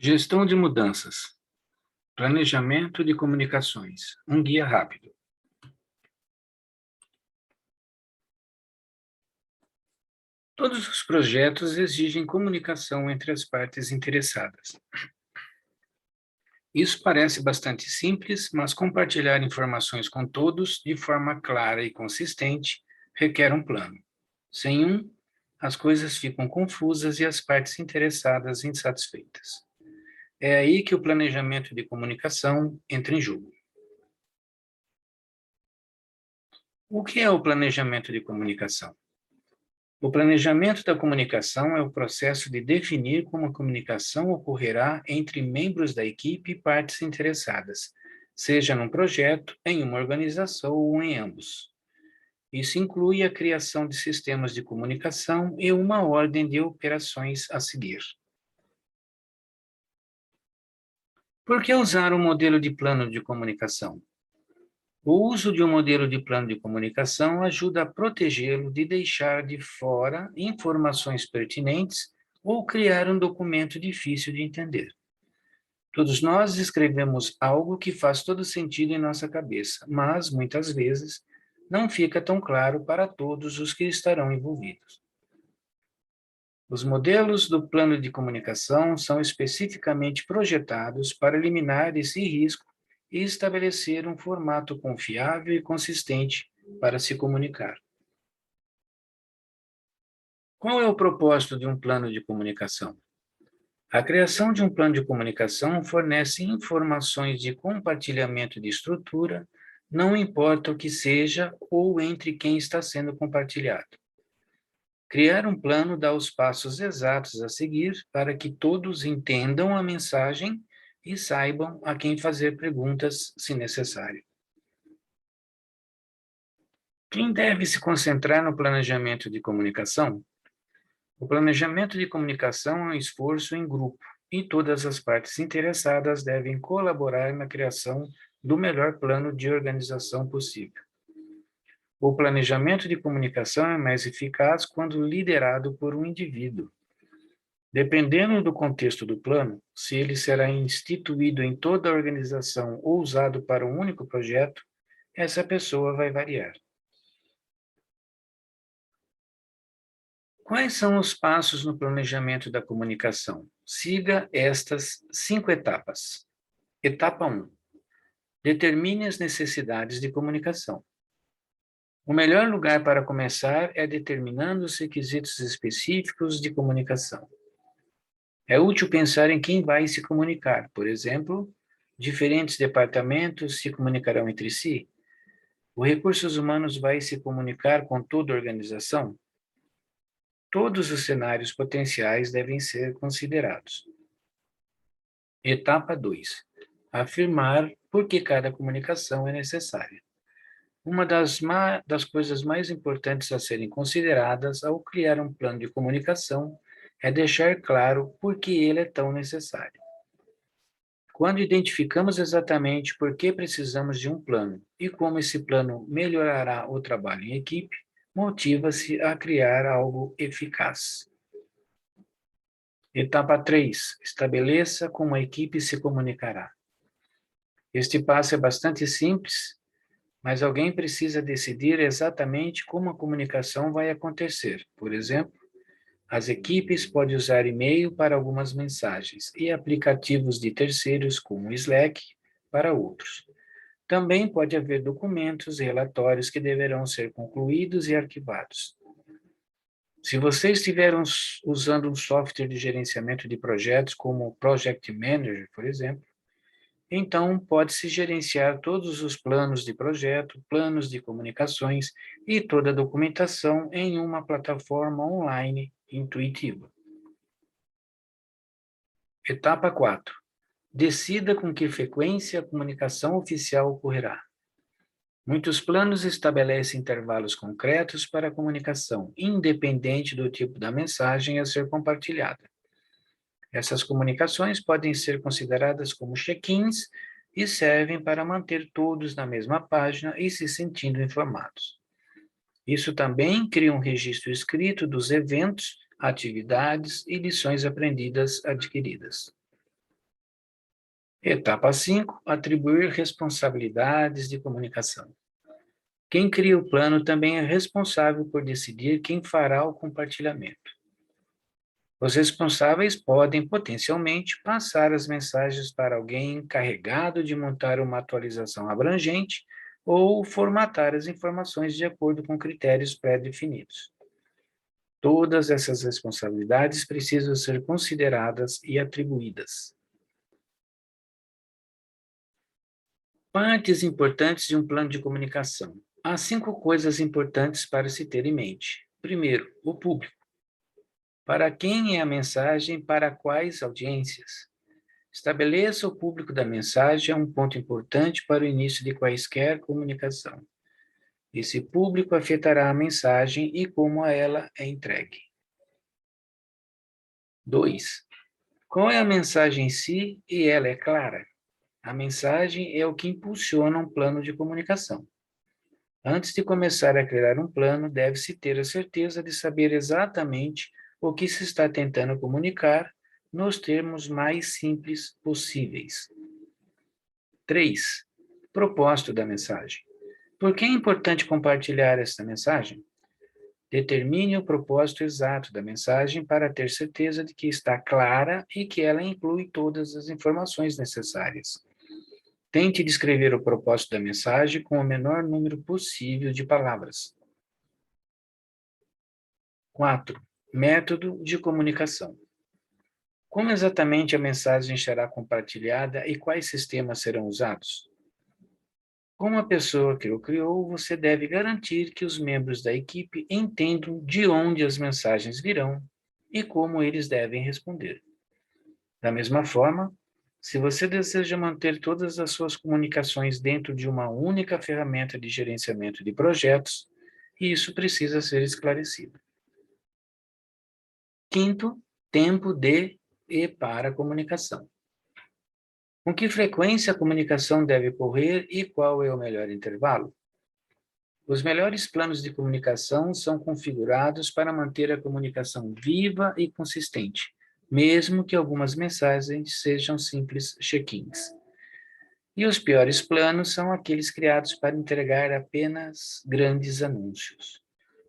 Gestão de mudanças. Planejamento de comunicações. Um guia rápido. Todos os projetos exigem comunicação entre as partes interessadas. Isso parece bastante simples, mas compartilhar informações com todos de forma clara e consistente requer um plano. Sem um, as coisas ficam confusas e as partes interessadas insatisfeitas. É aí que o planejamento de comunicação entra em jogo. O que é o planejamento de comunicação? O planejamento da comunicação é o processo de definir como a comunicação ocorrerá entre membros da equipe e partes interessadas, seja num projeto, em uma organização ou em ambos. Isso inclui a criação de sistemas de comunicação e uma ordem de operações a seguir. Por que usar um modelo de plano de comunicação? O uso de um modelo de plano de comunicação ajuda a protegê-lo de deixar de fora informações pertinentes ou criar um documento difícil de entender. Todos nós escrevemos algo que faz todo sentido em nossa cabeça, mas, muitas vezes, não fica tão claro para todos os que estarão envolvidos. Os modelos do plano de comunicação são especificamente projetados para eliminar esse risco e estabelecer um formato confiável e consistente para se comunicar. Qual é o propósito de um plano de comunicação? A criação de um plano de comunicação fornece informações de compartilhamento de estrutura, não importa o que seja ou entre quem está sendo compartilhado. Criar um plano dá os passos exatos a seguir para que todos entendam a mensagem e saibam a quem fazer perguntas, se necessário. Quem deve se concentrar no planejamento de comunicação? O planejamento de comunicação é um esforço em grupo e todas as partes interessadas devem colaborar na criação do melhor plano de organização possível. O planejamento de comunicação é mais eficaz quando liderado por um indivíduo. Dependendo do contexto do plano, se ele será instituído em toda a organização ou usado para um único projeto, essa pessoa vai variar. Quais são os passos no planejamento da comunicação? Siga estas 5 etapas. Etapa 1. Determine as necessidades de comunicação. O melhor lugar para começar é determinando os requisitos específicos de comunicação. É útil pensar em quem vai se comunicar. Por exemplo, diferentes departamentos se comunicarão entre si? O recursos humanos vai se comunicar com toda a organização? Todos os cenários potenciais devem ser considerados. Etapa 2. Afirmar por que cada comunicação é necessária. Uma das coisas mais importantes a serem consideradas ao criar um plano de comunicação é deixar claro por que ele é tão necessário. Quando identificamos exatamente por que precisamos de um plano e como esse plano melhorará o trabalho em equipe, motiva-se a criar algo eficaz. Etapa 3. Estabeleça como a equipe se comunicará. Este passo é bastante simples, mas alguém precisa decidir exatamente como a comunicação vai acontecer. Por exemplo, as equipes podem usar e-mail para algumas mensagens e aplicativos de terceiros, como o Slack, para outros. Também pode haver documentos e relatórios que deverão ser concluídos e arquivados. Se você estiver usando um software de gerenciamento de projetos, como o Project Manager, por exemplo, então pode-se gerenciar todos os planos de projeto, planos de comunicações e toda a documentação em uma plataforma online intuitiva. Etapa 4. Decida com que frequência a comunicação oficial ocorrerá. Muitos planos estabelecem intervalos concretos para a comunicação, independente do tipo da mensagem a ser compartilhada. Essas comunicações podem ser consideradas como check-ins e servem para manter todos na mesma página e se sentindo informados. Isso também cria um registro escrito dos eventos, atividades e lições aprendidas adquiridas. Etapa 5, atribuir responsabilidades de comunicação. Quem cria o plano também é responsável por decidir quem fará o compartilhamento. Os responsáveis podem, potencialmente, passar as mensagens para alguém encarregado de montar uma atualização abrangente ou formatar as informações de acordo com critérios pré-definidos. Todas essas responsabilidades precisam ser consideradas e atribuídas. Partes importantes de um plano de comunicação. Há 5 coisas importantes para se ter em mente. Primeiro, o público. Para quem é a mensagem, para quais audiências? Estabeleça o público da mensagem, é um ponto importante para o início de quaisquer comunicação. Esse público afetará a mensagem e como ela é entregue. 2. Qual é a mensagem em si e ela é clara? A mensagem é o que impulsiona um plano de comunicação. Antes de começar a criar um plano, deve-se ter a certeza de saber exatamente o que se está tentando comunicar nos termos mais simples possíveis. 3. Propósito da mensagem. Por que é importante compartilhar esta mensagem? Determine o propósito exato da mensagem para ter certeza de que está clara e que ela inclui todas as informações necessárias. Tente descrever o propósito da mensagem com o menor número possível de palavras. 4. Método de comunicação. Como exatamente a mensagem será compartilhada e quais sistemas serão usados? Como a pessoa que o criou, você deve garantir que os membros da equipe entendam de onde as mensagens virão e como eles devem responder. Da mesma forma, se você deseja manter todas as suas comunicações dentro de uma única ferramenta de gerenciamento de projetos, isso precisa ser esclarecido. Quinto, tempo de e para a comunicação. Com que frequência a comunicação deve ocorrer e qual é o melhor intervalo? Os melhores planos de comunicação são configurados para manter a comunicação viva e consistente, mesmo que algumas mensagens sejam simples check-ins. E os piores planos são aqueles criados para entregar apenas grandes anúncios.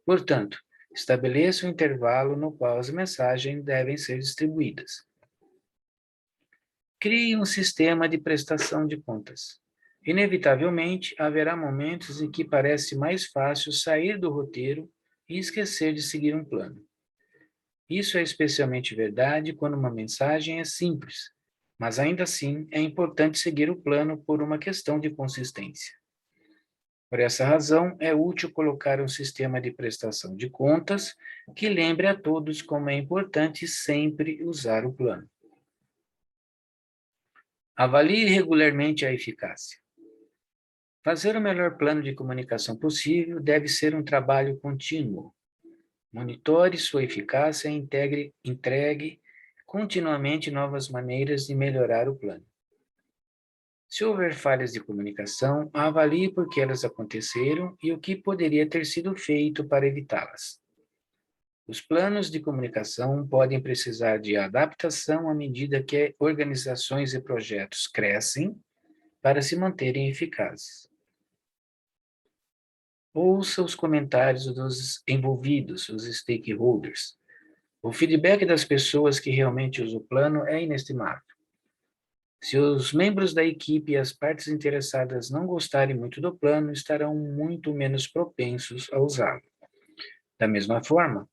Portanto, estabeleça um intervalo no qual as mensagens devem ser distribuídas. Crie um sistema de prestação de contas. Inevitavelmente, haverá momentos em que parece mais fácil sair do roteiro e esquecer de seguir um plano. Isso é especialmente verdade quando uma mensagem é simples, mas ainda assim é importante seguir o plano por uma questão de consistência. Por essa razão, é útil colocar um sistema de prestação de contas que lembre a todos como é importante sempre usar o plano. Avalie regularmente a eficácia. Fazer o melhor plano de comunicação possível deve ser um trabalho contínuo. Monitore sua eficácia e entregue continuamente novas maneiras de melhorar o plano. Se houver falhas de comunicação, avalie por que elas aconteceram e o que poderia ter sido feito para evitá-las. Os planos de comunicação podem precisar de adaptação à medida que organizações e projetos crescem para se manterem eficazes. Ouça os comentários dos envolvidos, os stakeholders. O feedback das pessoas que realmente usam o plano é inestimável. Se os membros da equipe e as partes interessadas não gostarem muito do plano, estarão muito menos propensos a usá-lo. Da mesma forma,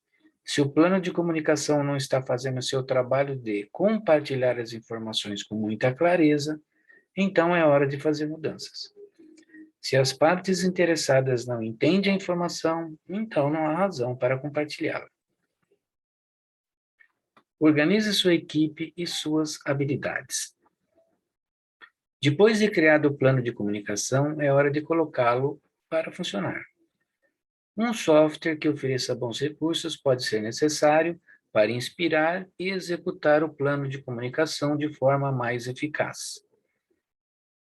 se o plano de comunicação não está fazendo seu trabalho de compartilhar as informações com muita clareza, então é hora de fazer mudanças. Se as partes interessadas não entendem a informação, então não há razão para compartilhá-la. Organize sua equipe e suas habilidades. Depois de criado o plano de comunicação, é hora de colocá-lo para funcionar. Um software que ofereça bons recursos pode ser necessário para inspirar e executar o plano de comunicação de forma mais eficaz.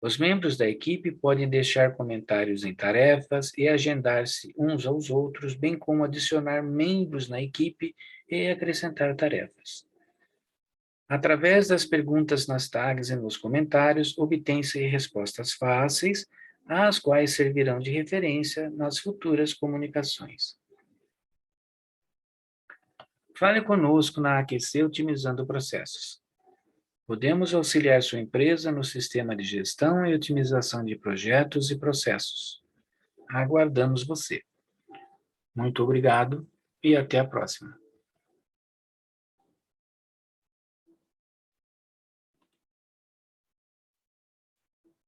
Os membros da equipe podem deixar comentários em tarefas e agendar-se uns aos outros, bem como adicionar membros na equipe e acrescentar tarefas. Através das perguntas nas tags e nos comentários, obtém-se respostas fáceis, as quais servirão de referência nas futuras comunicações. Fale conosco na AQC Otimizando Processos. Podemos auxiliar sua empresa no sistema de gestão e otimização de projetos e processos. Aguardamos você. Muito obrigado e até a próxima.